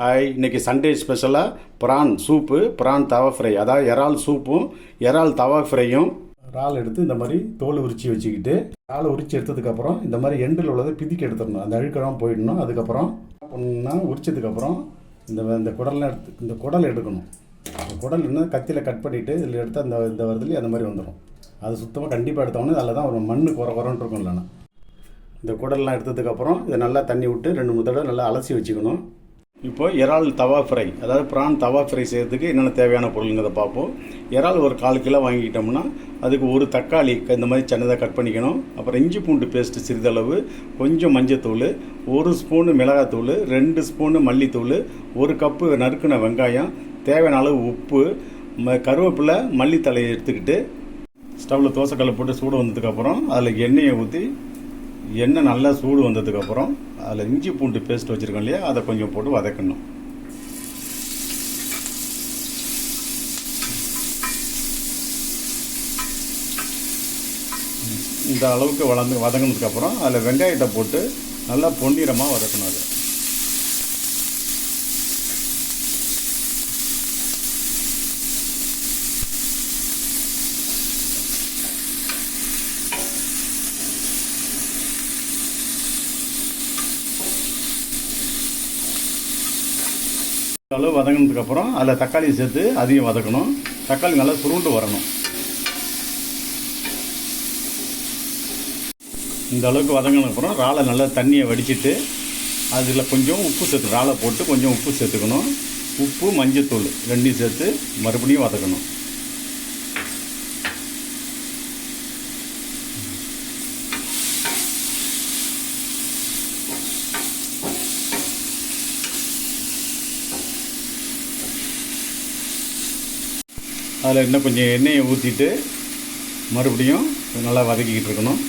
Hi, இன்றைக்கி Sunday ஸ்பெஷலாக PRAN soup, PRAN தவா ஃப்ரை, அதாவது இறால் சூப்பும் இறால் தவா ஃப்ரையும். இறால் எடுத்து இந்த மாதிரி தோல் உரித்து வச்சுக்கிட்டு, இறால் உரித்து எடுத்ததுக்கப்புறம் இந்த மாதிரி எண்டில் உள்ளதை பிதிக்கி எடுத்துடணும். அந்த அழுக்கெல்லாம் போயிடணும். அதுக்கப்புறம் ஒன்றா உரிச்சதுக்கப்புறம் இந்த குடல்லாம் இந்த குடல் எடுக்கணும். இந்த குடல் இன்னும் கத்தியில் கட் பண்ணிவிட்டு இதில் எடுத்து இந்த வருதுலேயே அந்த மாதிரி வந்துடும். அது சுத்தமாக கண்டிப்பாக எடுத்தோன்னே அதில் தான் ஒரு மண் குறன்னு இருக்கும். இல்லைன்னா இந்த குடல்லாம் எடுத்ததுக்கப்புறம் இதை நல்லா தண்ணி விட்டு 2-3 தடவை நல்லா அலசி வச்சுக்கணும். இப்போ இறால் தவா ஃப்ரை, அதாவது ப்ரான் தவா ஃப்ரை செய்கிறதுக்கு என்னென்ன தேவையான பொருளுங்கிறத பார்ப்போம். இறால் ஒரு 1/4 கிலோ வாங்கிக்கிட்டோம்னா அதுக்கு ஒரு தக்காளி இந்த மாதிரி சின்னதாக கட் பண்ணிக்கணும். அப்புறம் இஞ்சி பூண்டு பேஸ்ட்டு சிறிதளவு, கொஞ்சம் மஞ்சத்தூள், 1 ஸ்பூனு மிளகாத்தூள், 2 ஸ்பூனு மல்லித்தூள், 1 கப்பு நறுக்கின வெங்காயம், தேவையான அளவு உப்பு, கருவேப்பிலை, மல்லித்தலையை எடுத்துக்கிட்டு ஸ்டவ்வில் தோசைக்கல்லை போட்டு சூடு வந்ததுக்கப்புறம் அதில் எண்ணெயை ஊற்றி, எண்ணெய் நல்லா சூடு வந்ததுக்கப்புறம் அதில் இஞ்சி பூண்டு பேஸ்ட் வச்சுருக்கோம் இல்லையா, அதை கொஞ்சம் போட்டு வதக்கணும். இந்த அளவுக்கு வதங்கினதுக்கப்புறம் அதில் வெங்காயத்தை போட்டு நல்லா பொன்னிறமாக வதக்கணும். அது அளவு வதங்கினதுக்கப்புறம் அதில் தக்காளி சேர்த்து அதையும் வதக்கணும். தக்காளி நல்லா சுருண்டு வரணும். இந்த அளவுக்கு வதங்கினதுக்கப்புறம் இறாலை நல்லா தண்ணியை வடிச்சிட்டு அதில் கொஞ்சம் உப்பு சேர்த்து, இறாலை போட்டு கொஞ்சம் உப்பு சேர்த்துக்கணும். உப்பு, மஞ்சத்தூள் 2 சேர்த்து மறுபடியும் வதக்கணும். அதில் இன்னும் கொஞ்சம் எண்ணெயை ஊற்றிட்டு மறுபடியும் நல்லா வதக்கிக்கிட்டு இருக்கணும்.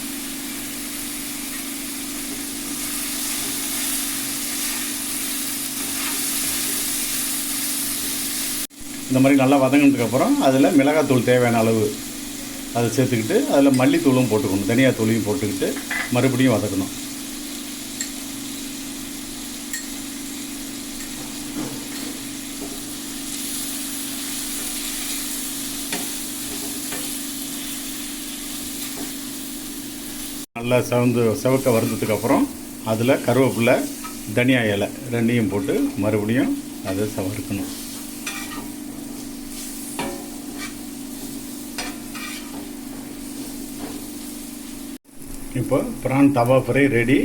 இந்த மாதிரி நல்லா வதங்கினதுக்கப்புறம் அதில் மிளகாத்தூள் தேவையான அளவு அதை சேர்த்துக்கிட்டு அதில் மல்லித்தூளும் போட்டுக்கணும், தனியாத்தூளையும் போட்டுக்கிட்டு மறுபடியும் வதக்கணும். நல்லா செவக்க வறுத்ததுக்கப்புறம் அதில் கருவேப்பிலை, தனியா இலை 2யும் போட்டு மறுபடியும் அதை வறுக்கணும். இப்போ ப்ரான் தவா ஃப்ரை ரெடி.